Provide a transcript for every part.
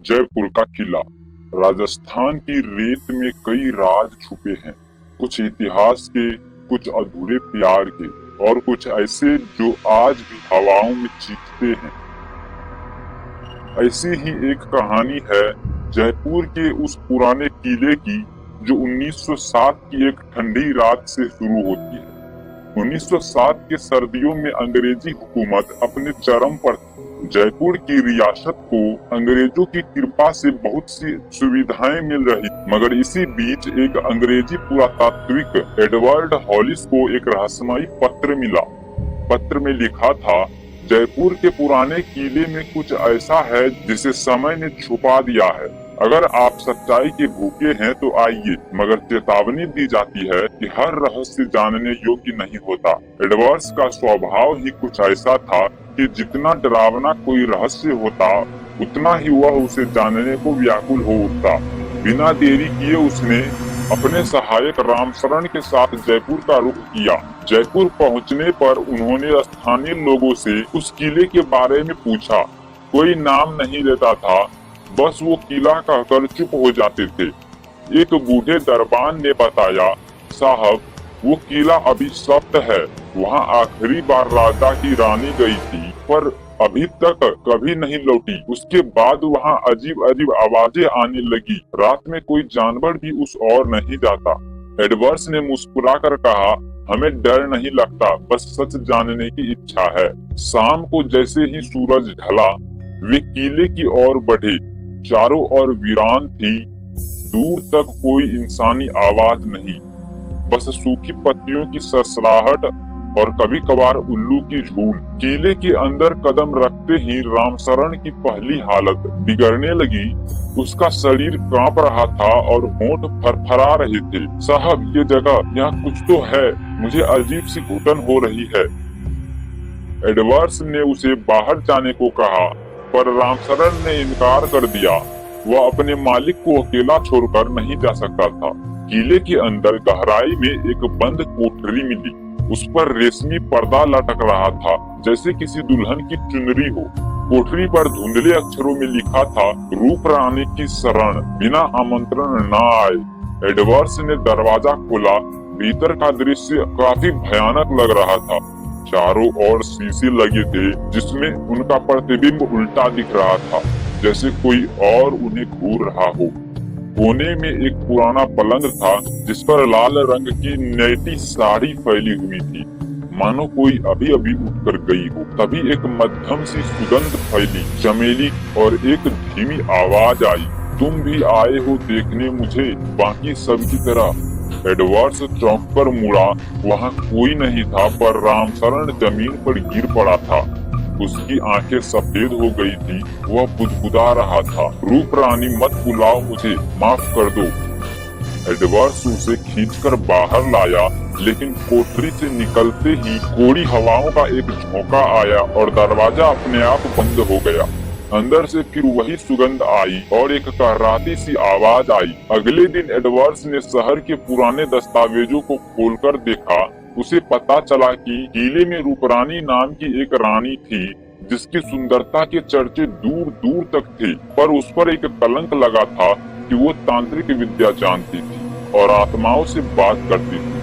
जयपुर का किला। राजस्थान की रेत में कई राज छुपे हैं, कुछ इतिहास के, कुछ अधूरे प्यार के और कुछ ऐसे जो आज भी हवाओं में चीखते हैं। ऐसी ही एक कहानी है जयपुर के उस पुराने किले की जो 1907 की एक ठंडी रात से शुरू होती है। 1907 के सर्दियों में अंग्रेजी हुकूमत अपने चरम पर थी। जयपुर की रियासत को अंग्रेजों की कृपा से बहुत सी सुविधाएं मिल रही, मगर इसी बीच एक अंग्रेजी पुरातात्विक एडवर्ड हॉलिस को एक रहस्यमयी पत्र मिला। पत्र में लिखा था, जयपुर के पुराने किले में कुछ ऐसा है जिसे समय ने छुपा दिया है। अगर आप सच्चाई के भूखे हैं तो आइए, मगर चेतावनी दी जाती है कि हर रहस्य जानने योग्य नहीं होता। एडवर्ड्स का स्वभाव ही कुछ ऐसा था कि जितना डरावना कोई रहस्य होता, उतना ही वह उसे जानने को व्याकुल हो उठता। बिना देरी किए उसने अपने सहायक रामशरण के साथ जयपुर का रुख किया। जयपुर पहुंचने पर उन्होंने स्थानीय लोगों से उस किले के बारे में पूछा। कोई नाम नहीं लेता था, बस वो किला कहकर चुप हो जाते थे। एक बूढ़े दरबान ने बताया, साहब वो किला अभी सप्त है, वहाँ आखिरी बार राजा की रानी गई थी, पर अभी तक कभी नहीं लौटी। उसके बाद वहाँ अजीब अजीब आवाजें आने लगी। रात में कोई जानवर भी उस ओर नहीं जाता। एडवर्ड्स ने मुस्कुराकर कहा, हमें डर नहीं लगता, बस सच जानने की इच्छा है। शाम को जैसे ही सूरज ढला, वे किले की ओर बढ़े। चारों ओर वीरान थी, दूर तक कोई इंसानी आवाज नहीं, बस सूखी पत्तियों की सरसराहट और कभी कभार उल्लू की झूल। किले के अंदर कदम रखते ही रामशरण की पहली हालत बिगड़ने लगी। उसका शरीर कांप रहा था और होंठ फरफरा रहे थे। साहब ये जगह, यहाँ कुछ तो है, मुझे अजीब सी घुटन हो रही है। एडवर्ड्स ने उसे बाहर जाने को कहा, पर रामशरण ने इनकार कर दिया। वह अपने मालिक को अकेला छोड़कर नहीं जा सकता था। किले के अंदर गहराई में एक बंद कोठरी मिली। उस पर रेशमी पर्दा लटक रहा था, जैसे किसी दुल्हन की चुनरी हो। कोठरी पर धुंधले अक्षरों में लिखा था, रूप रानी की शरण, बिना आमंत्रण न आए। एडवर्ड्स ने दरवाजा खोला। भीतर का दृश्य काफी भयानक लग रहा था। चारों ओर शीशे लगे थे, जिसमें उनका प्रतिबिंब उल्टा दिख रहा था, जैसे कोई और उन्हें घूर रहा हो। कोने में एक पुराना पलंग था, जिस पर लाल रंग की नेटी साड़ी फैली हुई थी, मानो कोई अभी अभी उठकर गई हो। तभी एक मध्यम सी सुगंध फैली, चमेली, और एक धीमी आवाज आई, तुम भी आए हो देखने मुझे, बाकी सब की तरह। एडवर्ड्स चौंक कर मुड़ा। वहाँ कोई नहीं था, पर रामशरण जमीन पर गिर पड़ा था। उसकी आंखें सफेद हो गई थी। वह बुदबुदा रहा था, रूप रानी मत बुलाओ मुझे, माफ कर दो। एडवर्ड्स उसे खींचकर बाहर लाया, लेकिन कोठरी से निकलते ही कोड़ी हवाओं का एक झोंका आया और दरवाजा अपने आप बंद हो गया। अंदर से फिर वही सुगंध आई और एक कहराती सी आवाज आई। अगले दिन एडवर्ड्स ने शहर के पुराने दस्तावेजों को खोलकर देखा। उसे पता चला कि किले में रूपरानी नाम की एक रानी थी, जिसकी सुंदरता के चर्चे दूर दूर तक थे, पर उस पर एक कलंक लगा था कि वो तांत्रिक विद्या जानती थी और आत्माओं से बात करती थी।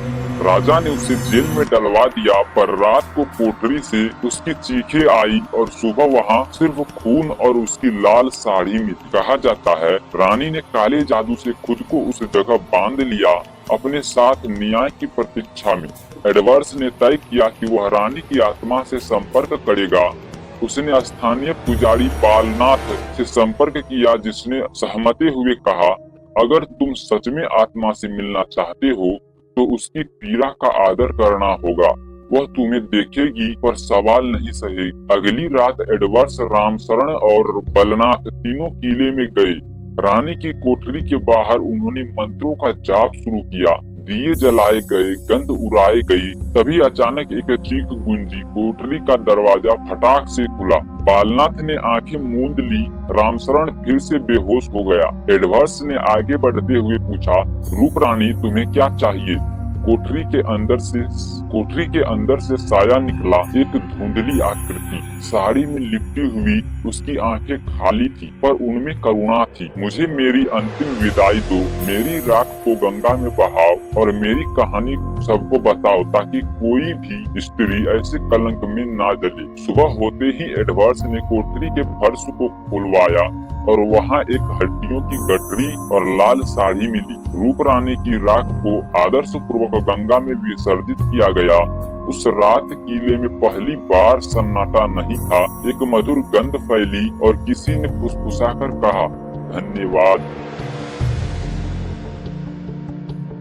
राजा ने उसे जेल में डलवा दिया, पर रात को कोठरी से उसकी चीखें आई और सुबह वहाँ सिर्फ खून और उसकी लाल साड़ी मिली। कहा जाता है, रानी ने काले जादू से खुद को उस जगह बांध लिया, अपने साथ न्याय की प्रतीक्षा में। एडवर्ड्स ने तय किया कि वह रानी की आत्मा से संपर्क करेगा। उसने स्थानीय पुजारी बालनाथ से संपर्क किया, जिसने सहमते हुए कहा, अगर तुम सच में आत्मा से मिलना चाहते हो तो उसकी पीड़ा का आदर करना होगा। वह तुम्हें देखेगी पर सवाल नहीं सहेगी। अगली रात एडवर्ड्स, रामशरण और बलनाथ तीनों किले में गए। रानी की कोठरी के बाहर उन्होंने मंत्रों का जाप शुरू किया। दिए जलाए गए, गंध उड़ाए गई। तभी अचानक एक चीख गूंजी। कोठरी का दरवाजा फटाक से खुला। बालनाथ ने आंखें मूंद ली। रामशरण फिर से बेहोश हो गया। एडवर्ड्स ने आगे बढ़ते हुए पूछा, रूप रानी तुम्हें क्या चाहिए? कोठरी के अंदर से साया निकला, एक धुंधली आकृति, साड़ी में लिपटी हुई। उसकी आंखें खाली थी पर उनमें करुणा थी। मुझे मेरी अंतिम विदाई दो, मेरी राख को गंगा में बहाओ और मेरी कहानी सबको बताओ, ताकि कोई भी स्त्री ऐसे कलंक में ना जले। सुबह होते ही एडवर्ड्स ने कोठरी के फर्श को खुलवाया और वहाँ एक हड्डियों की गठरी और लाल साड़ी मिली। रूप रानी की राख को आदर्श पूर्वक गंगा में विसर्जित किया गया। उस रात किले में पहली बार सन्नाटा नहीं था। एक मधुर गंध फैली और किसी ने फुसफुसाकर कहा, धन्यवाद।